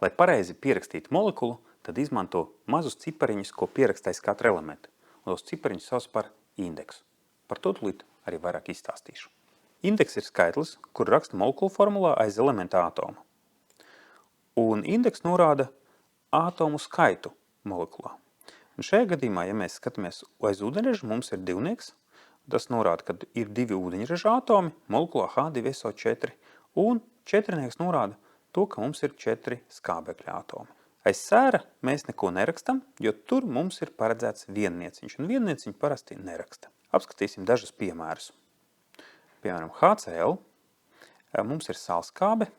Lai pareizi pierakstītu molekulu, tad izmanto mazus cipariņus, ko pierakstais katra elementa. Un tos cipariņus sauc par indeksu. Par to tūlīt arī vairāk izstāstīšu. Indeks ir skaitlis, kur raksta molekulu formulā aiz elementa ātoma. Un indeks norāda ātomu skaitu molekulā. Un šajā gadījumā, ja mēs skatāmies aiz ūdeņraža, mums ir divnieks. Tas norāda, ka ir divi ūdeņraža ātomi molekulā H2SO4. Un četrnieks norāda to, ka mums ir 4 skābekļa ātomi. Aiz sēra mēs neko nerakstam, jo tur mums ir paredzēts viennieciņš. Un viennieciņu parasti neraksta. Apskatīsim dažus piemērus. Piemēram, HCl. Mums ir sālskābe.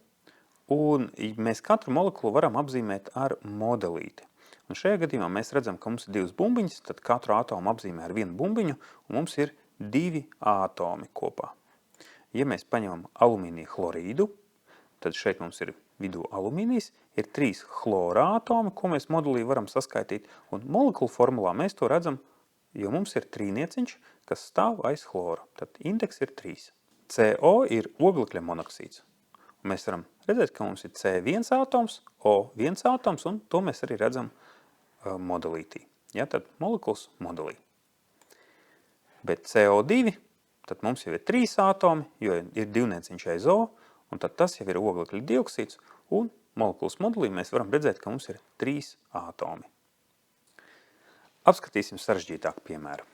Un mēs katru molekulu varam apzīmēt ar modelīti. Un šajā gadījumā mēs redzam, ka mums ir divas bumbiņas, tad katru ātomu apzīmē ar vienu bumbiņu, un mums ir 2 ātomi kopā. Ja mēs paņemam alumīnija chlorīdu, tad šeit mums ir vidū alumīnijs, ir 3 chlora ātomi, ko mēs modelī varam saskaitīt, un molekulu formulā mēs to redzam, jo mums ir trīnieciņš, kas stāv aiz chlora. Tad indeks ir 3. CO ir oglekļa monoksīds. Un mēs varam redzēt, ka mums ir C1 ātoms, O1 ātoms, un to mēs arī redzam modelītī. Ja, tad molekulas modelī. Bet CO2, tad mums jau ir 3 ātomi, jo ir divnieciņš aiz O, un tad tas jau ir oglekļa dioksīds, un molekulas modelī mēs varam redzēt, ka mums ir 3 ātomi. Apskatīsim sarežģītāku piemēru.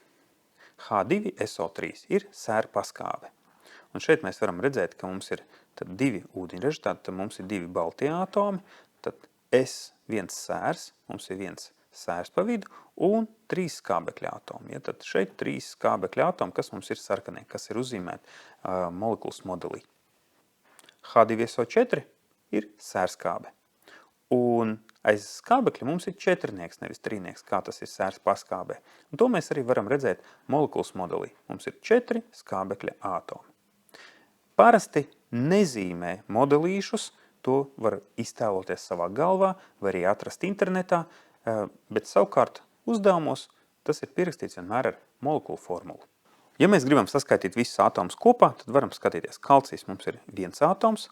H2SO3 ir sēra paskābe. Un šeit mēs varam redzēt, ka mums ir tad 2 ūdeņraži, tad mums ir 2 baltie ātomi, tad S1 sērs, mums ir 1 sērs pa vidu un 3 skābekļa ātomi. Ja, tad šeit 3 skābekļa ātomi, kas mums ir sarkanie, kas ir uzzīmēti molekulas modelī. H2SO4 ir sērskābe. Un aiz skābekļa mums ir četrnieks, nevis trīnieks, kā tas ir sērs paskābē. Un to mēs arī varam redzēt molekulas modelī. Mums ir 4 skābekļa ātomi. Parasti nezīmē modelīšus, to var iztēloties savā galvā, vai arī atrast internetā, bet savukārt uzdevumos tas ir pierakstīts vienmēr ar molekulu formulu. Ja mēs gribam saskaitīt visus ātomus kopā, tad varam skatīties. Kalcijs mums ir 1 ātoms,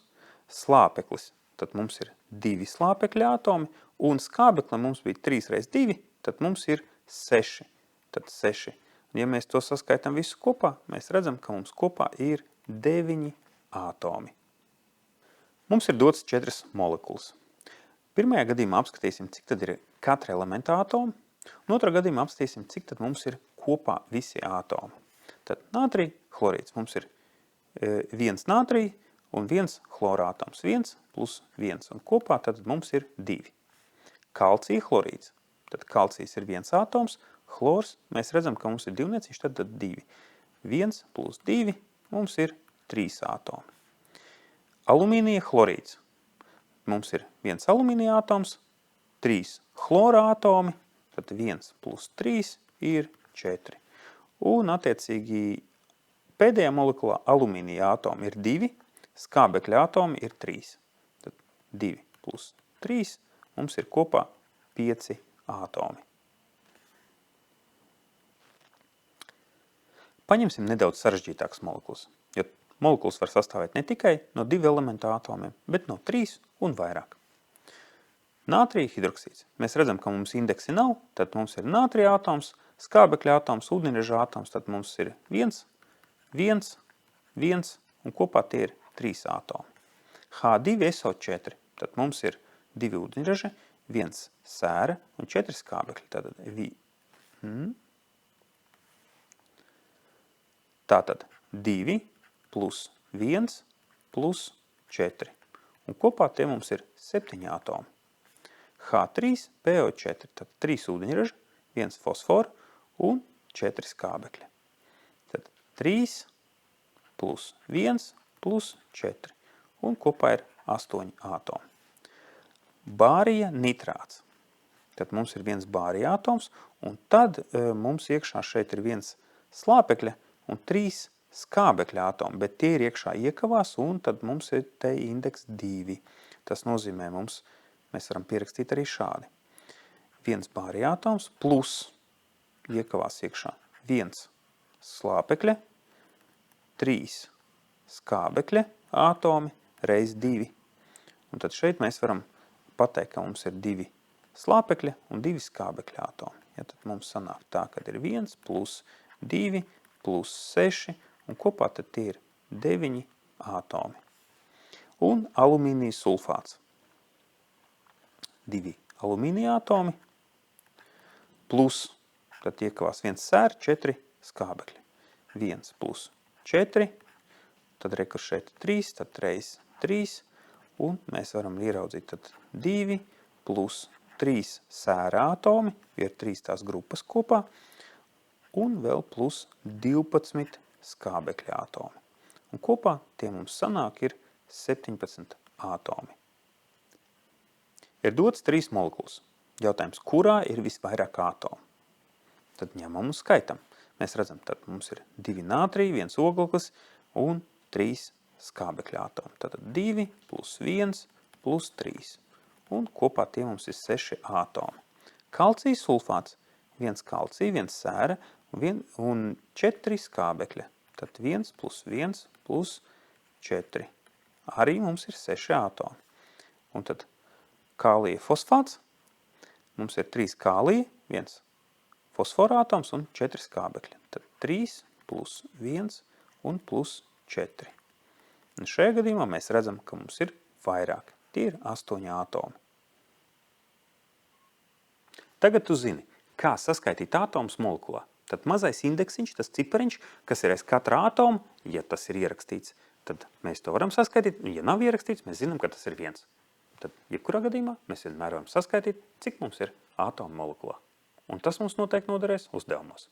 slāpeklis, tad mums ir 2 slāpekļa ātomi, un skābeklim mums bija 3 reiz 2, tad mums ir 6. Tad 6. Un ja mēs to saskaitam visu kopā, mēs redzam, ka mums kopā ir 9 ātomi. Mums ir dots 4 molekulas. Pirmajā gadījumā apskatīsim, cik tad ir katra elementa ātomi, un otrā gadījumā apskatīsim, cik tad mums ir kopā visi ātomi. Tad nātrija chlorīds mums ir 1 nātrija un 1 chlorātoms. 1 plus 1, un kopā tad mums ir 2. Kalcija chlorīds. Tad kalcijs ir 1 ātoms, chlors, mēs redzam, ka mums ir divnieciņš, tad 2. 1 plus 2 mums ir 3 ātomi. Alumīnija chlorīds. Mums ir 1 alumīnija ātoms, 3 chlora ātomi, tad 1 plus 3 ir 4. Un attiecīgi pēdējā molekulā alumīnija ātomi ir 2, skābekļa ātomi ir 3. Tad 2 plus 3 mums ir kopā 5 ātomi. Paņemsim nedaudz sarežģītākas molekulas, jo molekulas var sastāvēt ne tikai no 2 elementu ātomiem, bet no 3 un vairāk. Nātrija hidroksīds. Mēs redzam, ka mums indeksi nav, tad mums ir nātrija ātoms, skābekļa ātoms, ūdeņraža ātoms, tad mums ir 1, 1, 1, un kopā tie ir 3 ātomi. H2SO4, tad mums ir 2 ūdeņraži, 1 sēra un 4 skābekļi. Tātad 2 plus 1 plus 4. Un kopā tie mums ir 7 ātomi. H3PO4, tad 3 ūdeņraži, 1 fosforu un 4 skābekļi. Tad 3 plus 1 plus 4. Un kopā ir 8 ātomi. Bārija nitrāts. Tad mums ir 1 bārija ātoms, un tad mums iekšā šeit ir 1 slāpekļa un 3 skābekļa ātomi, bet tie ir iekšā iekavās, un tad mums ir te indeks 2. Tas nozīmē mēs varam pierakstīt arī šādi. 1 bārija ātoms plus iekavās iekšā 1 slāpekļa, 3 skābekļa ātomi reiz 2. Un tad šeit mēs varam pateikt, ka mums ir 2 slāpekļa un 2 skābekļa atomi. Ja, tad mums sanāk tā, ka ir 1 plus 2 plus 6 un kopā tad tie ir 9 atomi. Un alumīnija sulfāts. 2 alumīnija atomi plus, tad iekavās 1 sēra, 4 skābekļi. 1 plus 4, tad rekur šeit 3, tad reiz 3, un mēs varam ieraudzīt tad 2 plus 3 sēra atomi, ir 3 tās grupas kopā, un vēl plus 12 skābekļa atomi. Un kopā tie mums sanāk ir 17 atomi. Ir dots 3 molekulas. Jautājums, kurā ir visvairāk atomu? Tad ņemam un skaitam. Mēs redzam, tad mums ir 2 nātrija, 1 ogleklis un 3 skābekļa atomi. Tātad 2 plus 1 plus 3. Un kopā tie mums ir 6 atomi. Kalcija sulfāts. 1 kalcija, 1 sēra un 4 skābekļa. Tad 1 plus 1 plus 4. Arī mums ir 6 atomi. Un tad kālija fosfāts. Mums ir 3 kālija, 1 fosfora atoms un 4 skābekļi. Tad 3 plus 1 un plus 4. Un šajā gadījumā mēs redzam, ka mums ir vairāk. Tie ir 8 atomi. Tagad tu zini, kā saskaitīt atomus molekulā. Tad mazais indeksiņš, tas cipariņš, kas ir aiz katra atoma, ja tas ir ierakstīts, tad mēs to varam saskaitīt. Ja nav ierakstīts, mēs zinām, ka tas ir 1. Tad, jebkurā gadījumā, mēs vienmēr varam saskaitīt, cik mums ir atomu molekulā. Un tas mums noteikti noderēs uzdevumos.